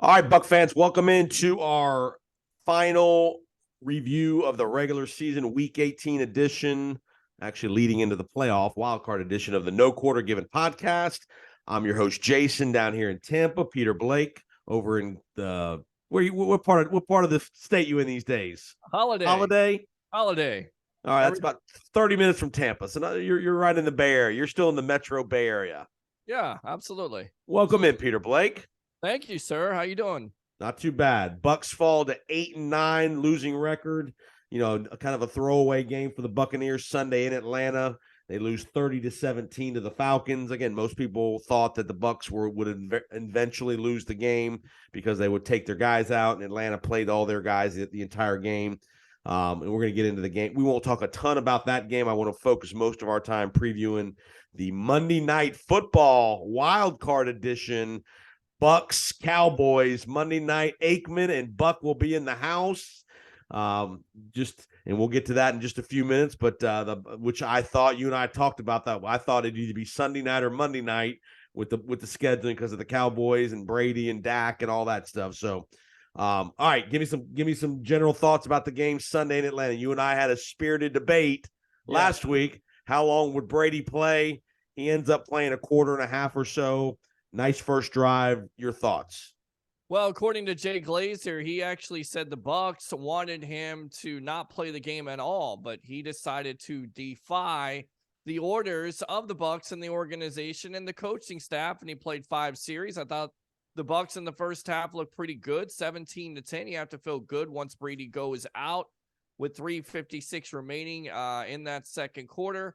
All right, Buck fans, welcome into our final review of the regular season Week 18 edition, actually leading into the playoff wildcard edition of the No Quarter Given podcast. I'm your host Jason down here in Tampa. Peter Blake over in the what part of the state you in these days? Holiday. All right, that's about 30 minutes from Tampa. So you're right in the Bay Area. You're still in the Metro Bay Area. Yeah, absolutely. Welcome in, Peter Blake. Thank you, sir. How you doing? Not too bad. Bucs fall to 8-9, losing record. You know, kind of a throwaway game for the Buccaneers Sunday in Atlanta. They lose 30-17 to the Falcons. Again, most people thought that the Bucs would eventually lose the game because they would take their guys out, and Atlanta played all their guys the entire game. And we're going to get into the game. We won't talk a ton about that game. I want to focus most of our time previewing the Monday Night Football Wild Card Edition. Bucs, Cowboys, Monday night. Aikman and Buck will be in the house. And we'll get to that in just a few minutes. But which I thought, you and I talked about that. I thought it'd either be Sunday night or Monday night with the scheduling because of the Cowboys and Brady and Dak and all that stuff. So, all right, give me some general thoughts about the game Sunday in Atlanta. You and I had a spirited debate last week. How long would Brady play? He ends up playing a quarter and a half or so. Nice first drive. Your thoughts? Well, according to Jay Glazer, he actually said the Bucs wanted him to not play the game at all, but he decided to defy the orders of the Bucs and the organization and the coaching staff, and he played 5 series. I thought the Bucs in the first half looked pretty good, 17-10. You have to feel good once Brady goes out with 3:56 remaining in that second quarter.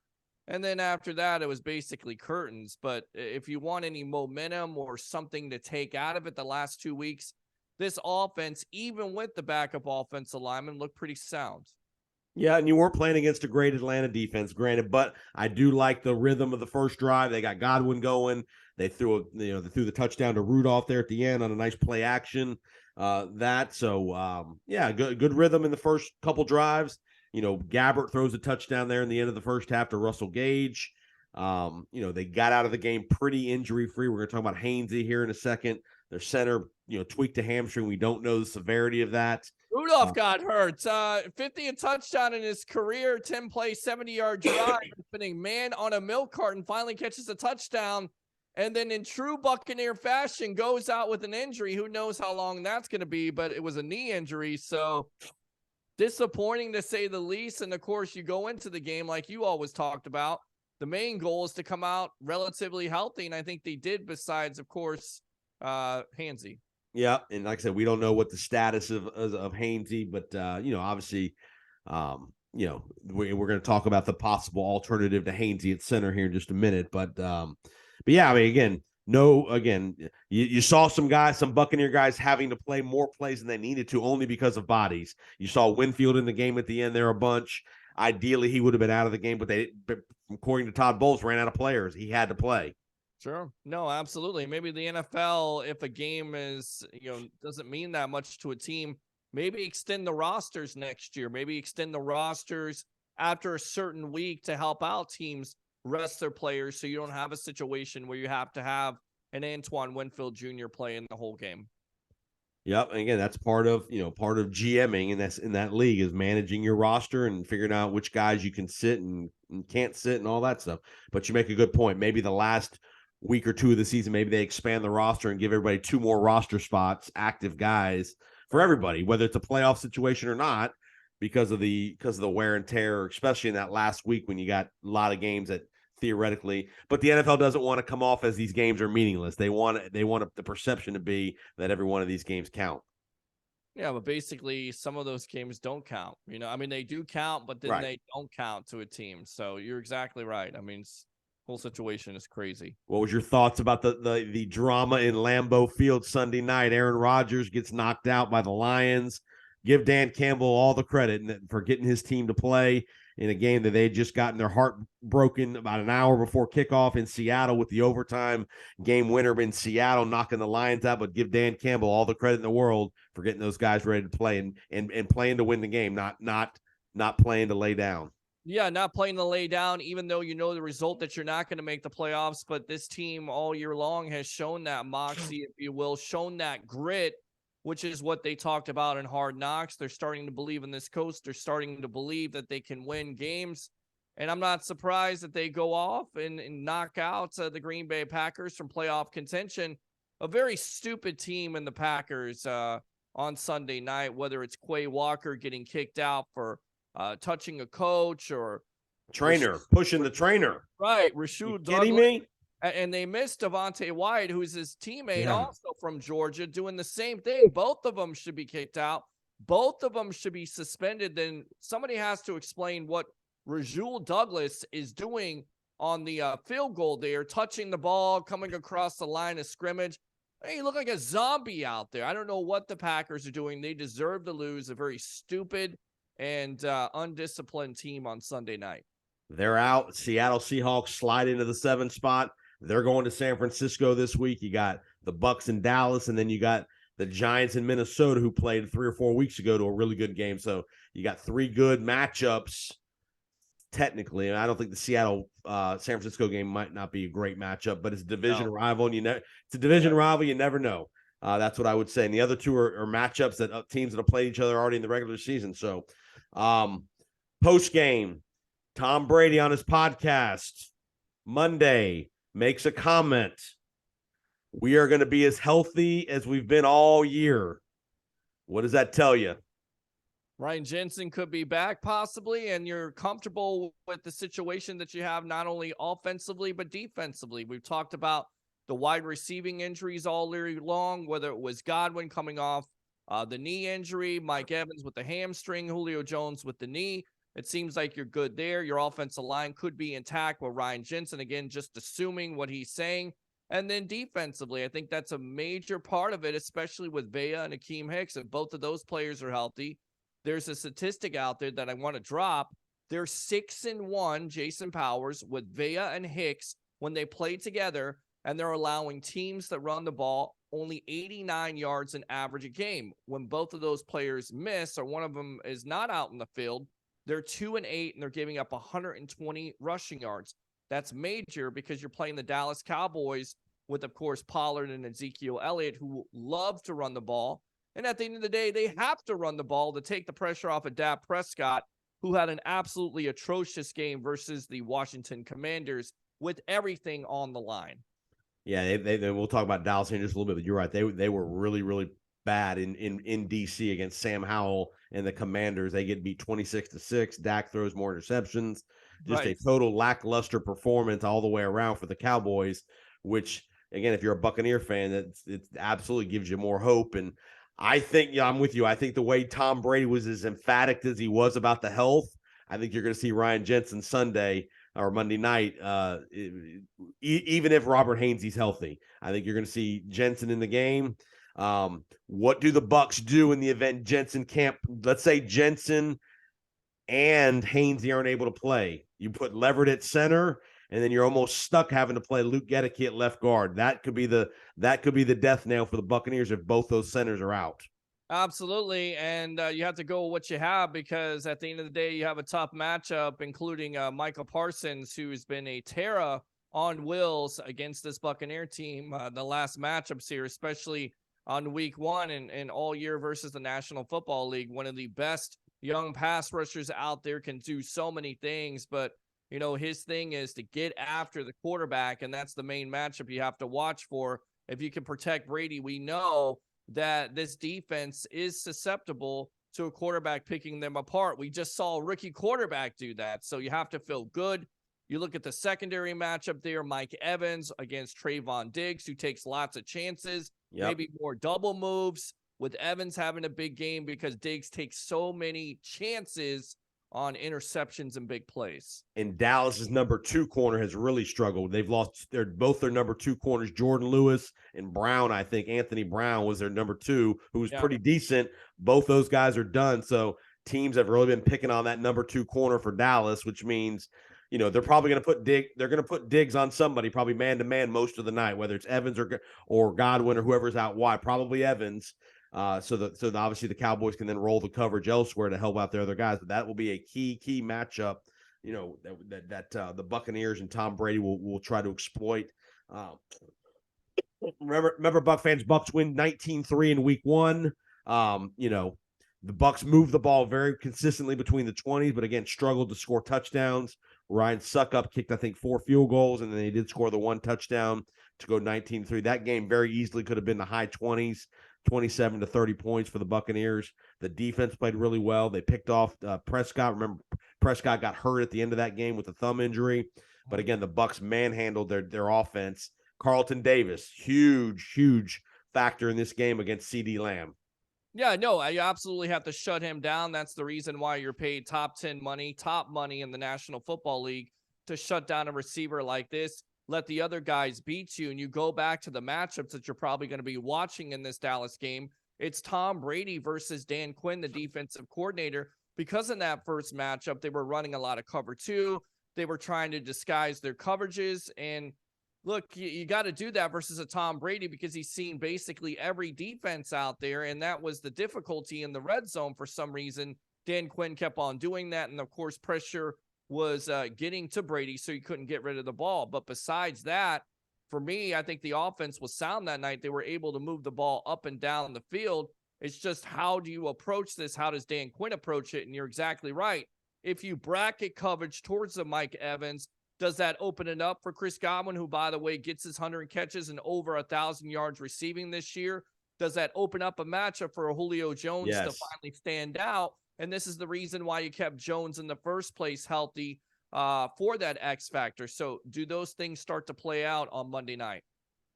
And then after that, it was basically curtains. But if you want any momentum or something to take out of it the last 2 weeks, this offense, even with the backup offensive lineman, looked pretty sound. Yeah, and you weren't playing against a great Atlanta defense, granted, but I do like the rhythm of the first drive. They got Godwin going. They threw the touchdown to Rudolph there at the end on a nice play action. Good rhythm in the first couple drives. You know, Gabbert throws a touchdown there in the end of the first half to Russell Gage. They got out of the game pretty injury-free. We're going to talk about Hainsey here in a second. Their center, tweaked a hamstring. We don't know the severity of that. Rudolph got hurt. 50 a touchdown in his career, 10-play, 70-yard drive, spinning man on a milk carton, finally catches a touchdown, and then in true Buccaneer fashion goes out with an injury. Who knows how long that's going to be, but it was a knee injury, so disappointing to say the least. And of course, you go into the game like you always talked about. The main goal is to come out relatively healthy, and I think they did. Besides, of course, Hainsey. Yeah, and like I said, we don't know what the status of Hainsey, but obviously, we're going to talk about the possible alternative to Hainsey at center here in just a minute. But yeah, I mean, you saw some Buccaneer guys having to play more plays than they needed to only because of bodies. You saw Winfield in the game at the end there a bunch. Ideally, he would have been out of the game, but according to Todd Bowles, ran out of players. He had to play. Sure. No, absolutely. Maybe the NFL, if a game is, doesn't mean that much to a team, maybe extend the rosters next year. Maybe extend the rosters after a certain week to help out teams rest their players, so you don't have a situation where you have to have an Antoine Winfield Jr. play in the whole game. Yep, and again, that's part of GMing, and that's in that league is managing your roster and figuring out which guys you can sit and can't sit and all that stuff. But you make a good point. Maybe the last week or two of the season, maybe they expand the roster and give everybody 2 more roster spots, active guys for everybody, whether it's a playoff situation or not, because of the wear and tear, especially in that last week when you got a lot of games that theoretically, but the NFL doesn't want to come off as these games are meaningless. They want the perception to be that every one of these games count. Yeah, but basically some of those games don't count. They do count, but then They don't count to a team. So you're exactly right. I mean, whole situation is crazy. What was your thoughts about the drama in Lambeau Field Sunday night? Aaron Rodgers gets knocked out by the Lions. Give Dan Campbell all the credit for getting his team to play in a game that they had just gotten their heart broken about an hour before kickoff in Seattle with the overtime game winner in Seattle knocking the Lions out. But give Dan Campbell all the credit in the world for getting those guys ready to play and playing to win the game, not playing to lay down. Yeah, not playing the lay down, even though you know the result that you're not going to make the playoffs. But this team all year long has shown that moxie, if you will, shown that grit, which is what they talked about in Hard Knocks. They're starting to believe in this coach. They're starting to believe that they can win games. And I'm not surprised that they go off and knock out the Green Bay Packers from playoff contention. A very stupid team in the Packers on Sunday night, whether it's Quay Walker getting kicked out for touching a coach or Trainer pushing the trainer. right, You Rasheed kidding Douglas. me? And they missed Devontae White, who's his teammate Yeah. also from Georgia, doing the same thing. Both of them should be kicked out. Both of them should be suspended. Then somebody has to explain what Rasheed Douglas is doing on the field goal there, touching the ball, coming across the line of scrimmage. Hey, you look like a zombie out there. I don't know what the Packers are doing. They deserve to lose. A very stupid and undisciplined team on Sunday night. They're out. Seattle Seahawks slide into the 7th spot. They're going to San Francisco this week. You got the Bucs in Dallas, and then you got the Giants in Minnesota, who played 3 or 4 weeks ago to a really good game. So you got 3 good matchups technically. And I don't think the Seattle San Francisco game might not be a great matchup, but it's a division rival, and it's a division rival. You never know. That's what I would say. And the other 2 are matchups that teams that have played each other already in the regular season. So post game, Tom Brady on his podcast Monday makes a comment. We are going to be as healthy as we've been all year. What does that tell you? Ryan Jensen could be back possibly, and you're comfortable with the situation that you have, not only offensively, but defensively. We've talked about the wide receiving injuries all year long, whether it was Godwin coming off the knee injury, Mike Evans with the hamstring, Julio Jones with the knee. It seems like you're good there. Your offensive line could be intact with Ryan Jensen, again, just assuming what he's saying. And then defensively, I think that's a major part of it, especially with Vea and Akeem Hicks. If both of those players are healthy, there's a statistic out there that I want to drop. They're 6-1, Jason Powers, with Vea and Hicks when they play together, and they're allowing teams that run the ball only 89 yards an average a game. When both of those players miss or one of them is not out in the field, they're 2-8, and they're giving up 120 rushing yards. That's major because you're playing the Dallas Cowboys with, of course, Pollard and Ezekiel Elliott, who love to run the ball. And at the end of the day, they have to run the ball to take the pressure off of Dak Prescott, who had an absolutely atrocious game versus the Washington Commanders with everything on the line. Yeah, we'll talk about Dallas in just a little bit, but you're right. They were really, really bad in DC against Sam Howell and the Commanders. They get beat 26-6. Dak throws more interceptions. Just a total lackluster performance all the way around for the Cowboys, which, again, if you're a Buccaneer fan, it absolutely gives you more hope. And I think, yeah, I'm with you. I think the way Tom Brady was as emphatic as he was about the health, I think you're going to see Ryan Jensen Sunday or Monday night, even if Robert Hainsey's healthy. I think you're going to see Jensen in the game. What do the Bucs do in the event Jensen can't? Let's say Jensen and Hainsey aren't able to play. You put Leverett at center, and then you're almost stuck having to play Luke Gedeke at left guard. That could be the death nail for the Buccaneers if both those centers are out. Absolutely. And you have to go with what you have, because at the end of the day, you have a tough matchup, including Michael Parsons, who's been a terror on wheels against this Buccaneer team. The last matchups here, especially on week 1 and all year versus the National Football League. One of the best young pass rushers out there, can do so many things, but you know, his thing is to get after the quarterback, and that's the main matchup you have to watch for. If you can protect Brady, we know that this defense is susceptible to a quarterback picking them apart. We just saw a rookie quarterback do that, so you have to feel good. You look at the secondary matchup there, Mike Evans against Trayvon Diggs, who takes lots of chances, maybe more double moves, with Evans having a big game because Diggs takes so many chances on interceptions and big plays. And Dallas's number 2 corner has really struggled. They've lost both their number 2 corners, Jordan Lewis and Brown. I think Anthony Brown was their number 2, who was pretty decent. Both those guys are done. So teams have really been picking on that number 2 corner for Dallas, which means, you know, they're probably going to put Diggs on somebody, probably man to man most of the night, whether it's Evans or Godwin or whoever's out wide, probably Evans. So obviously the Cowboys can then roll the coverage elsewhere to help out their other guys, but that will be a key matchup the Buccaneers and Tom Brady will try to exploit. Remember, Buck fans, Bucs win 19-3 in week one. The Bucs moved the ball very consistently between the 20s, but again, struggled to score touchdowns. Ryan Suckup kicked, I think, 4 field goals, and then they did score the 1 touchdown to go 19-3. That game very easily could have been the high 20s, 27 to 30 points for the Buccaneers. The defense played really well. They picked off Prescott. Remember, Prescott got hurt at the end of that game with a thumb injury. But again, the Bucs manhandled their offense. Carlton Davis, huge factor in this game against CeeDee Lamb. Yeah, no, I absolutely have to shut him down. That's the reason why you're paid top money in the National Football League, to shut down a receiver like this. Let the other guys beat you, and you go back to the matchups that you're probably going to be watching in this Dallas game. It's Tom Brady versus Dan Quinn, the defensive coordinator. Because in that first matchup, they were running a lot of cover 2. They were trying to disguise their coverages, and look, you got to do that versus a Tom Brady because he's seen basically every defense out there, and that was the difficulty in the red zone for some reason. Dan Quinn kept on doing that, and of course, pressure was getting to Brady, so he couldn't get rid of the ball. But besides that, for me, I think the offense was sound that night. They were able to move the ball up and down the field. It's just, how do you approach this? How does Dan Quinn approach it? And you're exactly right. If you bracket coverage towards the Mike Evans, does that open it up for Chris Godwin, who, by the way, gets his 100 catches and over 1,000 yards receiving this year? Does that open up a matchup for Julio Jones to finally stand out? And this is the reason why you kept Jones in the first place healthy for that X factor. So do those things start to play out on Monday night?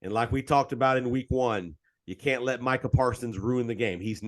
And like we talked about in week one, you can't let Micah Parsons ruin the game. He's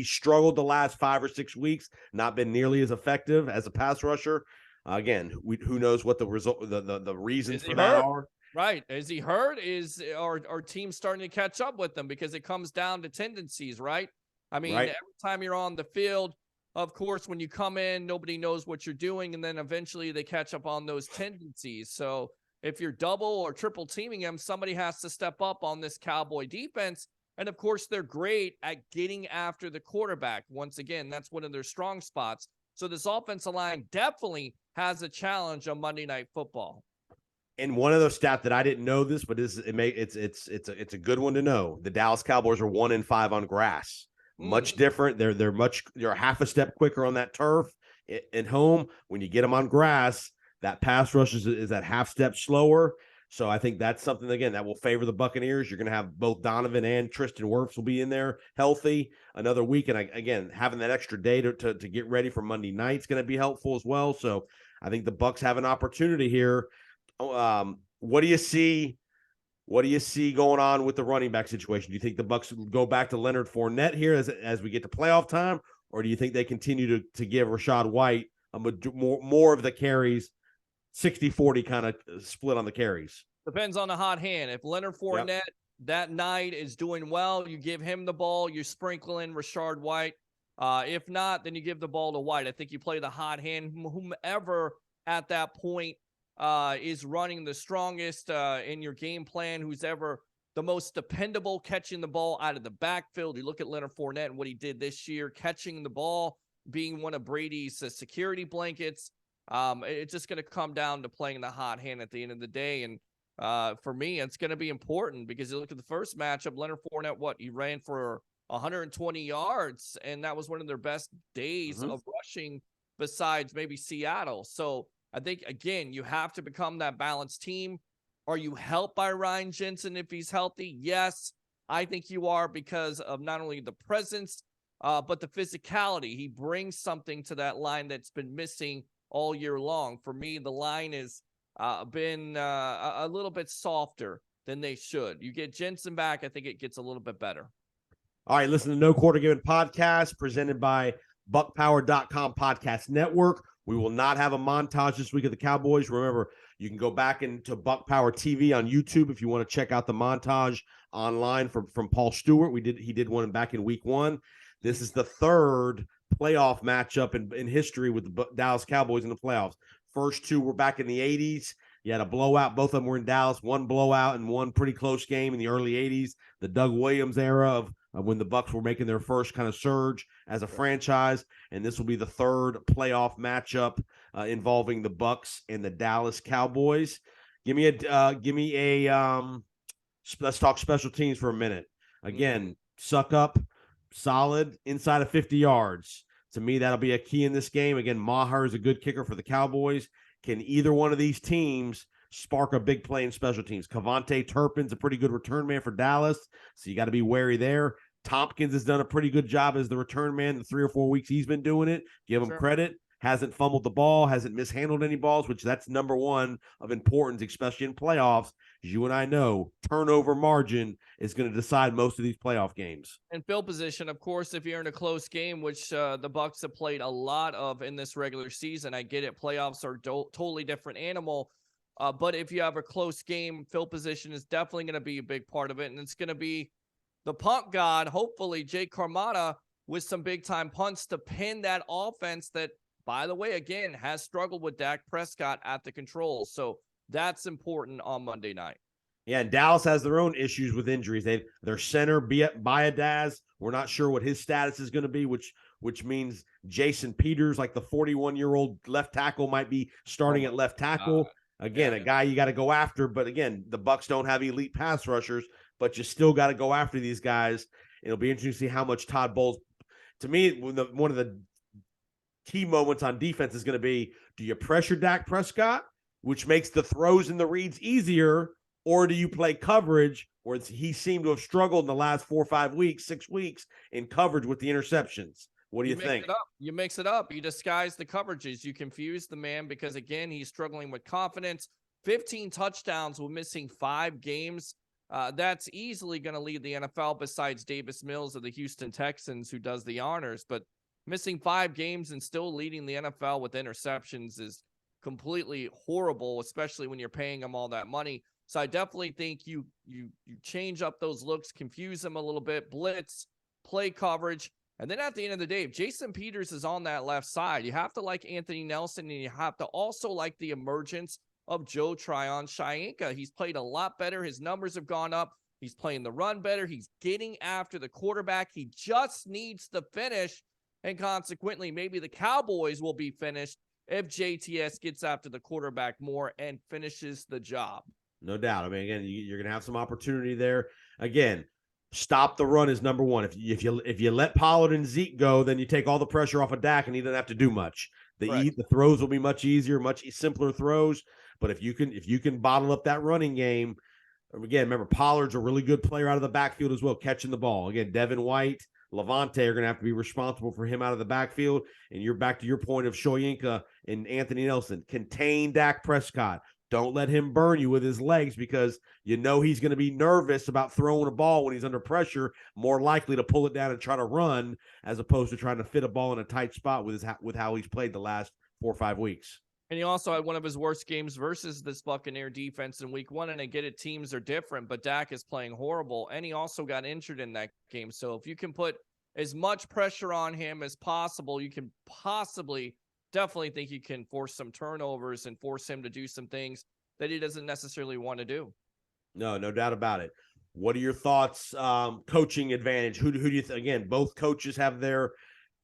struggled the last 5 or 6 weeks, not been nearly as effective as a pass rusher. Again, who knows what the result, the reasons for that are? Right. Is he hurt? Is our team starting to catch up with them? Because it comes down to tendencies, right? I mean, every time you're on the field, of course, when you come in, nobody knows what you're doing, and then eventually they catch up on those tendencies. So if you're double or triple teaming them, somebody has to step up on this Cowboy defense. And of course, they're great at getting after the quarterback. Once again, that's one of their strong spots. So this offensive line definitely has a challenge on Monday Night Football. And one of those stats that I didn't know this, but it's a good one to know. The Dallas Cowboys are 1-5 on grass. Much different. They're half a step quicker on that turf at home. When you get them on grass, that pass rush is that half step slower. So I think that's something, again, that will favor the Buccaneers. You're going to have both Donovan and Tristan Wirfs will be in there healthy another week. And again, having that extra day to get ready for Monday night is going to be helpful as well. So I think the Bucs have an opportunity here. What do you see? What do you see going on with the running back situation? Do you think the Bucs go back to Leonard Fournette here as we get to playoff time, or do you think they continue to give Rachaad White more of the carries, 60-40 kind of split on the carries? Depends on the hot hand. If Leonard Fournette that night is doing well, you give him the ball, you sprinkle in Rachaad White. If not, then you give the ball to White. I think you play the hot hand, whomever at that point is running the strongest in your game plan, who's ever the most dependable catching the ball out of the backfield. You look at Leonard Fournette and what he did this year, catching the ball, being one of Brady's security blankets. It's just going to come down to playing the hot hand at the end of the day. And for me, it's going to be important because you look at the first matchup, Leonard Fournette, he ran for 120 yards, and that was one of their best days of rushing besides maybe Seattle. So I think, again, you have to become that balanced team. Are you helped by Ryan Jensen if he's healthy? Yes, I think you are, because of not only the presence, but the physicality. He brings something to that line that's been missing all year long. For me, the line has been a little bit softer than they should. You get Jensen back, I think it gets a little bit better. All right, listen to No Quarter Given podcast presented by BuckPower.com Podcast Network. We will not have a montage this week of the Cowboys. Remember, you can go back into Buck Power TV on YouTube if you want to check out the montage online from Paul Stewart. He did one back in week one. This is the third playoff matchup in history with the Dallas Cowboys in the playoffs. First two were back in the 80s. You had a blowout. Both of them were in Dallas. One blowout and one pretty close game in the early 80s, the Doug Williams era when the Bucs were making their first kind of surge as a franchise, and this will be the third playoff matchup involving the Bucs and the Dallas Cowboys. Give me a let's talk special teams for a minute. Again, suck up, solid inside of 50 yards. To me, that'll be a key in this game. Again, Maher is a good kicker for the Cowboys. Can either one of these teams spark a big play in special teams? Cavante Turpin's a pretty good return man for Dallas, so you got to be wary there. Tompkins has done a pretty good job as the return man the 3 or 4 weeks he's been doing it. Give him credit. Hasn't fumbled the ball, hasn't mishandled any balls, which that's number one of importance, especially in playoffs. As you and I know, turnover margin is going to decide most of these playoff games. And field position, of course, if you're in a close game, which the Bucs have played a lot of in this regular season, I get it. Playoffs are totally different animal. But if you have a close game, field position is definitely going to be a big part of it. And it's going to be the punt god, hopefully, Jake Carmona, with some big-time punts to pin that offense that, by the way, again, has struggled with Dak Prescott at the controls. So that's important on Monday night. Yeah, and Dallas has their own issues with injuries. Their center, Biadaz, we're not sure what his status is going to be, which means Jason Peters, like the 41-year-old left tackle, might be starting at left tackle. Again, a guy you got to go after. But again, the Bucs don't have elite pass rushers, but you still got to go after these guys. It'll be interesting to see how much Todd Bowles. To me, one of the key moments on defense is going to be, do you pressure Dak Prescott, which makes the throws and the reads easier, or do you play coverage where he seemed to have struggled in the last 4 or 5 weeks, 6 weeks in coverage with the interceptions? What do you think? You mix it up. You disguise the coverages. You confuse the man because, again, he's struggling with confidence. 15 touchdowns with missing 5 games. That's easily going to lead the NFL besides Davis Mills of the Houston Texans, who does the honors. But missing 5 games and still leading the NFL with interceptions is completely horrible, especially when you're paying him all that money. So I definitely think you change up those looks, confuse them a little bit, blitz, play coverage. And then at the end of the day, if Jason Peters is on that left side, you have to like Anthony Nelson, and you have to also like the emergence of Joe Tryon-Shoyinka. He's played a lot better. His numbers have gone up. He's playing the run better. He's getting after the quarterback. He just needs to finish. And consequently, maybe the Cowboys will be finished if JTS gets after the quarterback more and finishes the job. No doubt. I mean, again, you're going to have some opportunity there. Again, stop the run is number one. If you let Pollard and Zeke go, then you take all the pressure off of Dak, and he doesn't have to do much. The throws will be much easier, much simpler throws. But if you can bottle up that running game, again, remember Pollard's a really good player out of the backfield as well, catching the ball. Again, Devin White, Levante are going to have to be responsible for him out of the backfield. And you're back to your point of Shoyinka and Anthony Nelson. Contain Dak Prescott. Don't let him burn you with his legs, because you know he's going to be nervous about throwing a ball when he's under pressure, more likely to pull it down and try to run as opposed to trying to fit a ball in a tight spot with how he's played the last 4 or 5 weeks. And he also had one of his worst games versus this Buccaneer defense in week 1. And I get it, teams are different, but Dak is playing horrible. And he also got injured in that game. So if you can put as much pressure on him as possible, you can definitely think you can force some turnovers and force him to do some things that he doesn't necessarily want to do. No doubt about it. What are your thoughts? Coaching advantage. Who do you again, both coaches have their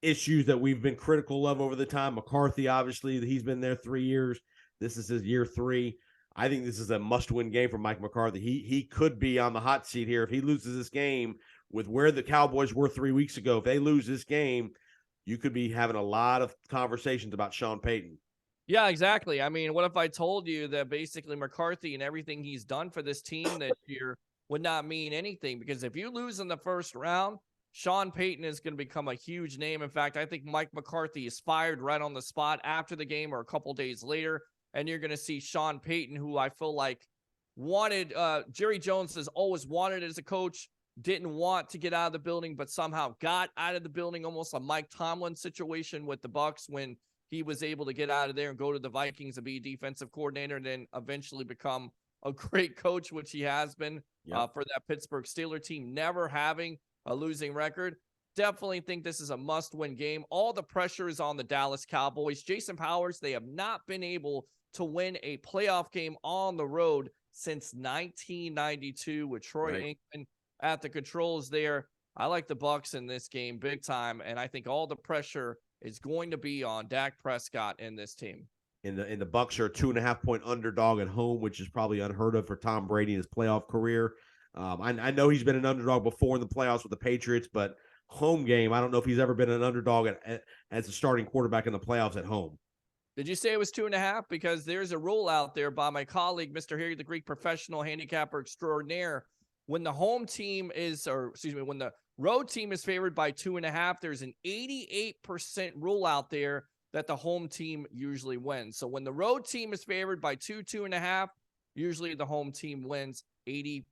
issues that we've been critical of over the time. McCarthy, obviously, he's been there 3 years. This is his year 3. I think this is a must-win game for Mike McCarthy. He could be on the hot seat here if he loses this game with where the Cowboys were 3 weeks ago. If they lose this game, you could be having a lot of conversations about Sean Payton. Yeah, exactly. I mean, what if I told you that basically McCarthy and everything he's done for this team this year would not mean anything? Because if you lose in the first round, Sean Payton is going to become a huge name. In fact, I think Mike McCarthy is fired right on the spot after the game or a couple days later. And you're going to see Sean Payton, who I feel like wanted, Jerry Jones has always wanted as a coach, didn't want to get out of the building, but somehow got out of the building, almost a Mike Tomlin situation with the Bucs when he was able to get out of there and go to the Vikings and be a defensive coordinator and then eventually become a great coach, which he has been for that Pittsburgh Steelers team, never having a losing record. Definitely think this is a must-win game. All the pressure is on the Dallas Cowboys. Jason Powers, they have not been able to win a playoff game on the road since 1992 with Troy Aikman at the controls there. I like the Bucs in this game big time, and I think all the pressure is going to be on Dak Prescott in this team. And the Bucs are a 2.5-point underdog at home, which is probably unheard of for Tom Brady in his playoff career. I know he's been an underdog before in the playoffs with the Patriots, but home game, I don't know if he's ever been an underdog as a starting quarterback in the playoffs at home. Did you say it was 2.5? Because there's a rule out there by my colleague, Mr. Harry, the Greek professional handicapper extraordinaire. When the home team is, or excuse me, when the road team is favored by 2.5, there's an 88% rule out there that the home team usually wins. So when the road team is favored by 2.5, usually the home team wins 88%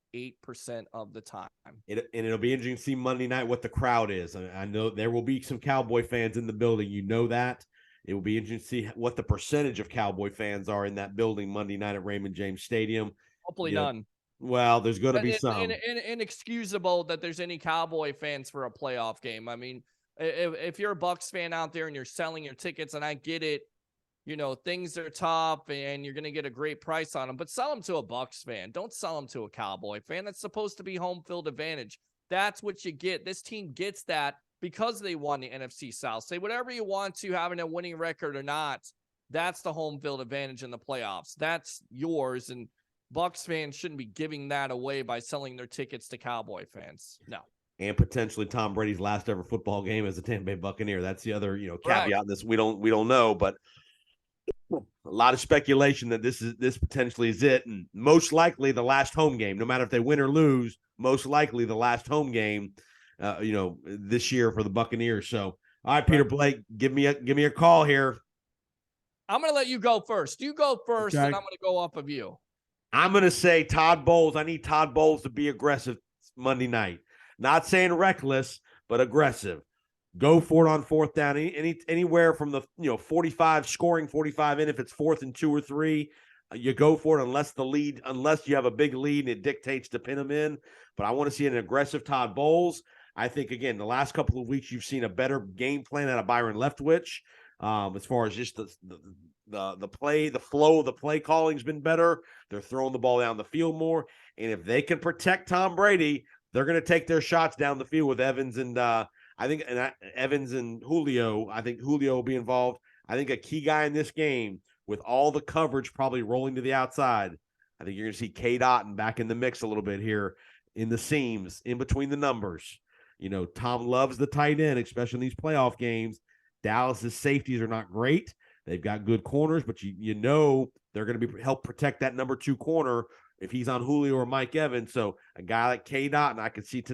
of the time. It'll be interesting to see Monday night what the crowd is. I know there will be some Cowboy fans in the building. You know that. It will be interesting to see what the percentage of Cowboy fans are in that building Monday night at Raymond James Stadium. Hopefully none. Well, there's going to be some. Inexcusable that there's any Cowboy fans for a playoff game. I mean, if you're a Bucs fan out there and you're selling your tickets, and I get it, things are tough and you're going to get a great price on them, but sell them to a Bucs fan. Don't sell them to a Cowboy fan. That's supposed to be home field advantage. That's what you get. This team gets that because they won the NFC South. Say whatever you want to, having a winning record or not. That's the home field advantage in the playoffs. That's yours. And Bucs fans shouldn't be giving that away by selling their tickets to Cowboy fans. No. And potentially Tom Brady's last ever football game as a Tampa Bay Buccaneer. That's the other, caveat in this. We don't know, but a lot of speculation that this potentially is it, and most likely the last home game. No matter if they win or lose, most likely the last home game, this year for the Buccaneers. So, all right, Peter Blake, give me a call here. I'm going to let you go first. You go first, okay, and I'm going to go off of you. I'm going to say Todd Bowles. I need Todd Bowles to be aggressive Monday night. Not saying reckless, but aggressive. Go for it on fourth down. Anywhere from the 45 scoring 45 in. If it's 4th and 2 or 3, you go for it unless you have a big lead and it dictates to pin them in. But I want to see an aggressive Todd Bowles. I think again the last couple of weeks you've seen a better game plan out of Byron Leftwich. As far as just the play, the flow of the play calling's been better. They're throwing the ball down the field more, and if they can protect Tom Brady, they're going to take their shots down the field with Evans and Evans and Julio. I think Julio will be involved. I think a key guy in this game with all the coverage probably rolling to the outside. I think you're going to see K-Dot back in the mix a little bit here in the seams, in between the numbers. Tom loves the tight end, especially in these playoff games. Dallas's safeties are not great. They've got good corners, but they're going to help protect that number 2 corner if he's on Julio or Mike Evans. So a guy like K-Dot, and I could see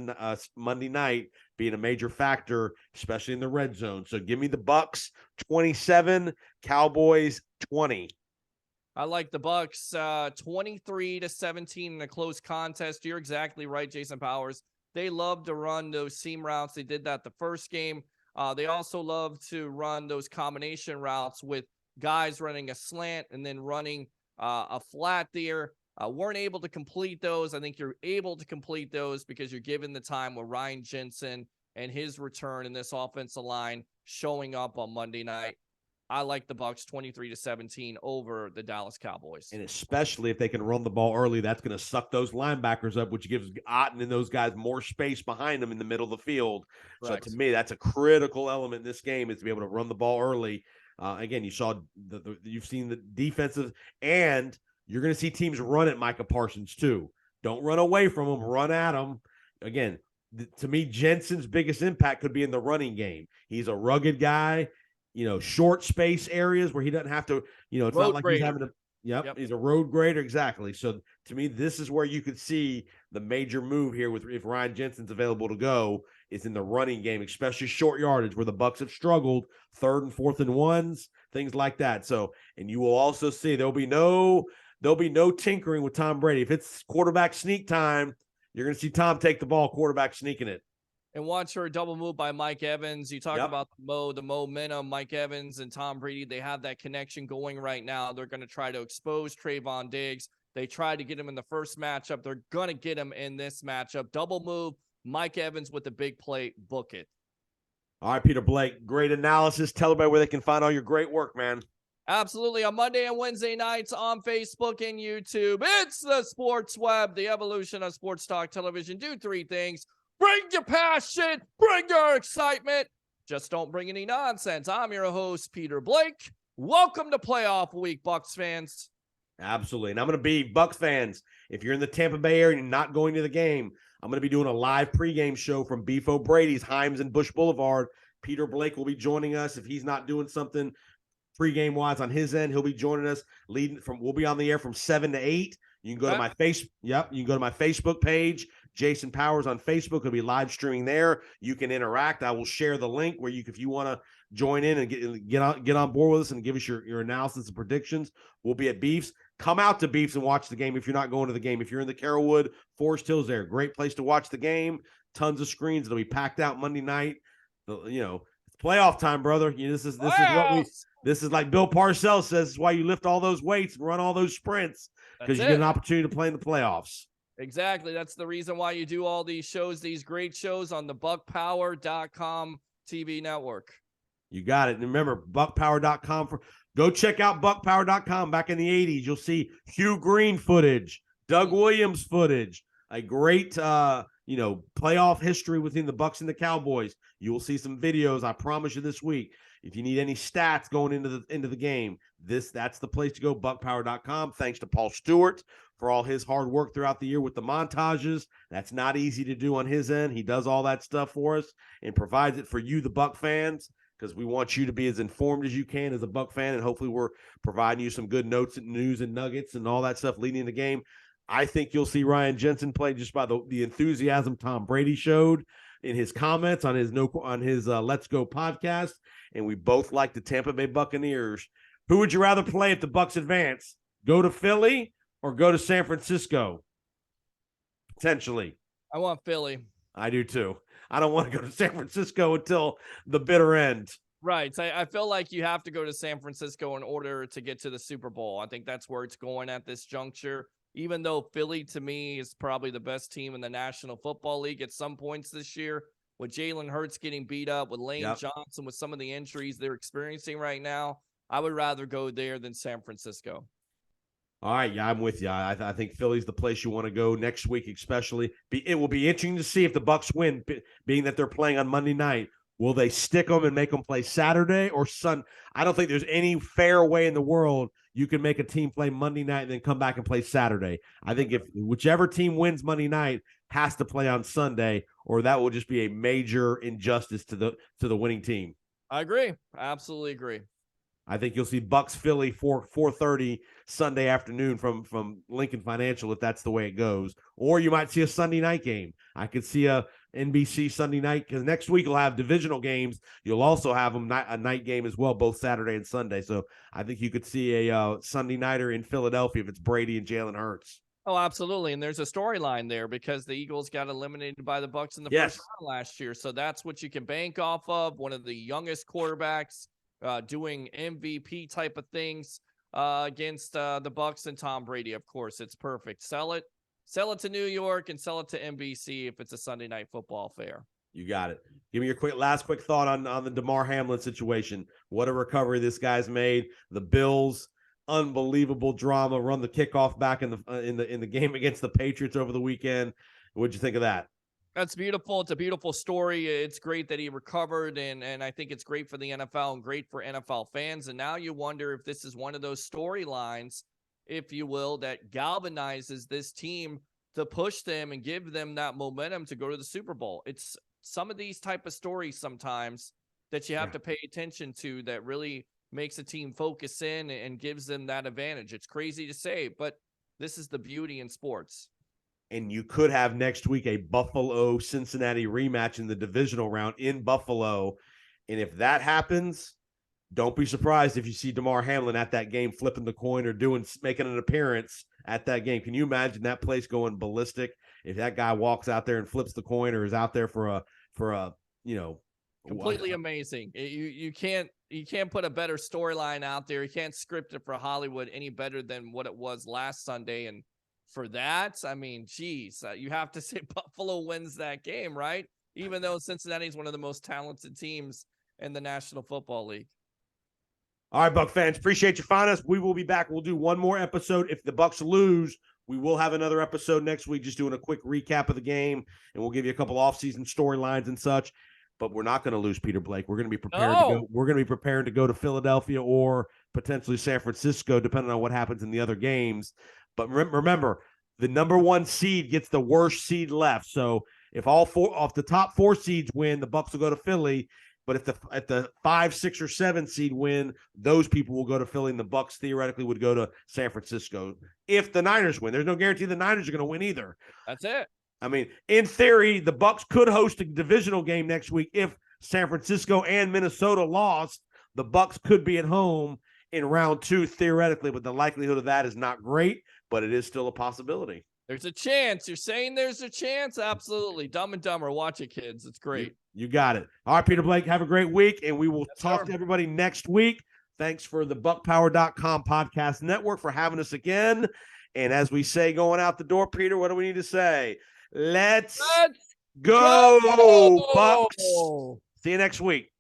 Monday night being a major factor, especially in the red zone. So give me the Bucs 27, Cowboys 20. I like the Bucs 23-17 in a close contest. You're exactly right, Jason Powers. They love to run those seam routes. They did that the first game. They also love to run those combination routes with guys running a slant and then running a flat there. Weren't able to complete those. I think you're able to complete those because you're given the time with Ryan Jensen and his return in this offensive line showing up on Monday night. I like the Bucs 23-17 over the Dallas Cowboys. And especially if they can run the ball early, that's going to suck those linebackers up, which gives Otten and those guys more space behind them in the middle of the field. Correct. So to me, that's a critical element in this game is to be able to run the ball early. Again, you saw you've seen the defensive, and you're going to see teams run at Micah Parsons too. Don't run away from him, run at him. Again, to me, Jensen's biggest impact could be in the running game. He's a rugged guy. Short space areas where he doesn't have to, it's road not like grader. He's having to, yep, he's a road grader. Exactly. So to me, this is where you could see the major move here with if Ryan Jensen's available to go is in the running game, especially short yardage where the Bucs have struggled, 3rd and 4th and 1s, things like that. So, and you will also see there'll be no tinkering with Tom Brady. If it's quarterback sneak time, you're going to see Tom take the ball, quarterback sneaking it. And watch for a double move by Mike Evans. You talk about the momentum, Mike Evans and Tom Brady. They have that connection going right now. They're going to try to expose Trayvon Diggs. They tried to get him in the first matchup. They're going to get him in this matchup. Double move, Mike Evans with the big play. Book it. All right, Peter Blake, great analysis. Tell everybody where they can find all your great work, man. Absolutely. On Monday and Wednesday nights on Facebook and YouTube, it's the Sports Web, the evolution of sports talk television. Do 3 things. Bring your passion, bring your excitement. Just don't bring any nonsense. I'm your host, Peter Blake. Welcome to Playoff Week, Bucs fans. Absolutely. And I'm going to be Bucs fans. If you're in the Tampa Bay area and you're not going to the game, I'm going to be doing a live pregame show from Beef O'Brady's, Himes and Bush Boulevard. Peter Blake will be joining us. If he's not doing something pregame wise on his end, he'll be joining us. We'll be on the air from 7 to 8. You can go to my you can go to my Facebook page, Jason Powers on Facebook. It'll be live streaming there. You can interact. I will share the link where if you want to join in and get on board with us and give us your analysis and predictions. We'll be at Beefs. Come out to Beefs and watch the game if you're not going to the game. If you're in the Carrollwood, Forest Hills there, great place to watch the game. Tons of screens. It'll be packed out Monday night. It's playoff time, brother. This is like Bill Parcells says. This is why you lift all those weights and run all those sprints, because you get an opportunity to play in the playoffs. Exactly. That's the reason why you do all these shows, these great shows on the buckpower.com TV network. You got it. And remember, buckpower.com. Go check out buckpower.com. Back in the 80s, you'll see Hugh Green footage, Doug Williams footage, a great playoff history within the Bucs and the Cowboys. You will see some videos, I promise you, this week. If you need any stats going into the game, that's the place to go, buckpower.com. Thanks to Paul Stewart for all his hard work throughout the year with the montages. That's not easy to do on his end. He does all that stuff for us and provides it for you, the Buc fans, because we want you to be as informed as you can as a Buc fan, and hopefully we're providing you some good notes and news and nuggets and all that stuff leading in the game. I think you'll see Ryan Jensen play just by the enthusiasm Tom Brady showed in his comments on his Let's Go podcast, and we both like the Tampa Bay Buccaneers. Who would you rather play if the Bucs advance? Go to Philly or go to San Francisco? Potentially. I want Philly. I do too. I don't want to go to San Francisco until the bitter end. Right. I feel like you have to go to San Francisco in order to get to the Super Bowl. I think that's where it's going at this juncture. Even though Philly, to me, is probably the best team in the National Football League at some points this year, with Jalen Hurts getting beat up, with Lane Johnson, with some of the injuries they're experiencing right now, I would rather go there than San Francisco. All right, yeah, I'm with you. I think Philly's the place you want to go next week, especially. It will be interesting to see if the Bucs win, being that they're playing on Monday night. Will they stick them and make them play Saturday or Sunday? I don't think there's any fair way in the world you can make a team play Monday night and then come back and play Saturday. I think if whichever team wins Monday night has to play on Sunday, or that will just be a major injustice to the winning team. I agree. I absolutely agree. I think you'll see Bucs Philly 4:30 Sunday afternoon from Lincoln Financial if that's the way it goes. Or you might see a Sunday night game. I could see a NBC Sunday night, because next week you'll have divisional games. You'll also have a night game as well, both Saturday and Sunday. So I think you could see a Sunday nighter in Philadelphia if it's Brady and Jalen Hurts. Oh, absolutely. And there's a storyline there because the Eagles got eliminated by the Bucs in the first round last year. So that's what you can bank off of. One of the youngest quarterbacks doing MVP type of things against the Bucs and Tom Brady. Of course, it's perfect. Sell it to New York and sell it to NBC if it's a Sunday night football affair. You got it. Give me your last quick thought on the Damar Hamlin situation. What a recovery this guy's made. The Bills, unbelievable drama. Run the kickoff back in the game against the Patriots over the weekend. What'd you think of that? That's beautiful. It's a beautiful story. It's great that he recovered, and I think it's great for the NFL and great for NFL fans. And now you wonder if this is one of those storylines, if you will, that galvanizes this team to push them and give them that momentum to go to the Super Bowl. It's some of these type of stories sometimes that you have to pay attention to that really makes a team focus in and gives them that advantage. It's crazy to say, but this is the beauty in sports. And you could have next week a Buffalo-Cincinnati rematch in the divisional round in Buffalo. And if that happens, don't be surprised if you see Damar Hamlin at that game flipping the coin or making an appearance at that game. Can you imagine that place going ballistic if that guy walks out there and flips the coin or is out there for a completely amazing. You can't put a better storyline out there. You can't script it for Hollywood any better than what it was last Sunday. And for that, I mean, geez, you have to say Buffalo wins that game, right? Even though Cincinnati is one of the most talented teams in the National Football League. All right, Buc fans, appreciate you finding us. We will be back. We'll do one more episode. If the Bucs lose, We will have another episode next week, just doing a quick recap of the game, and we'll give you a couple off-season storylines and such. But we're not going to lose Peter Blake. We're going to be prepared to go. We're going to be prepared to go to Philadelphia or potentially San Francisco, depending on what happens in the other games. But remember, the number 1 seed gets the worst seed left. So if all 4 off the top 4 seeds win, the Bucs will go to Philly. But if the 5, 6, or 7 seed win, those people will go to Philly, and the Bucs theoretically would go to San Francisco if the Niners win. There's no guarantee the Niners are going to win either. That's it. I mean, in theory, the Bucs could host a divisional game next week if San Francisco and Minnesota lost. The Bucs could be at home in round 2 theoretically, but the likelihood of that is not great, but it is still a possibility. There's a chance. You're saying there's a chance? Absolutely. Dumb and Dumber. Watch it, kids. It's great. You got it. All right, Peter Blake, have a great week, and we will talk to everybody next week. Thanks for the BuckPower.com podcast network for having us again. And as we say going out the door, Peter, what do we need to say? Let's go, Bucs. See you next week.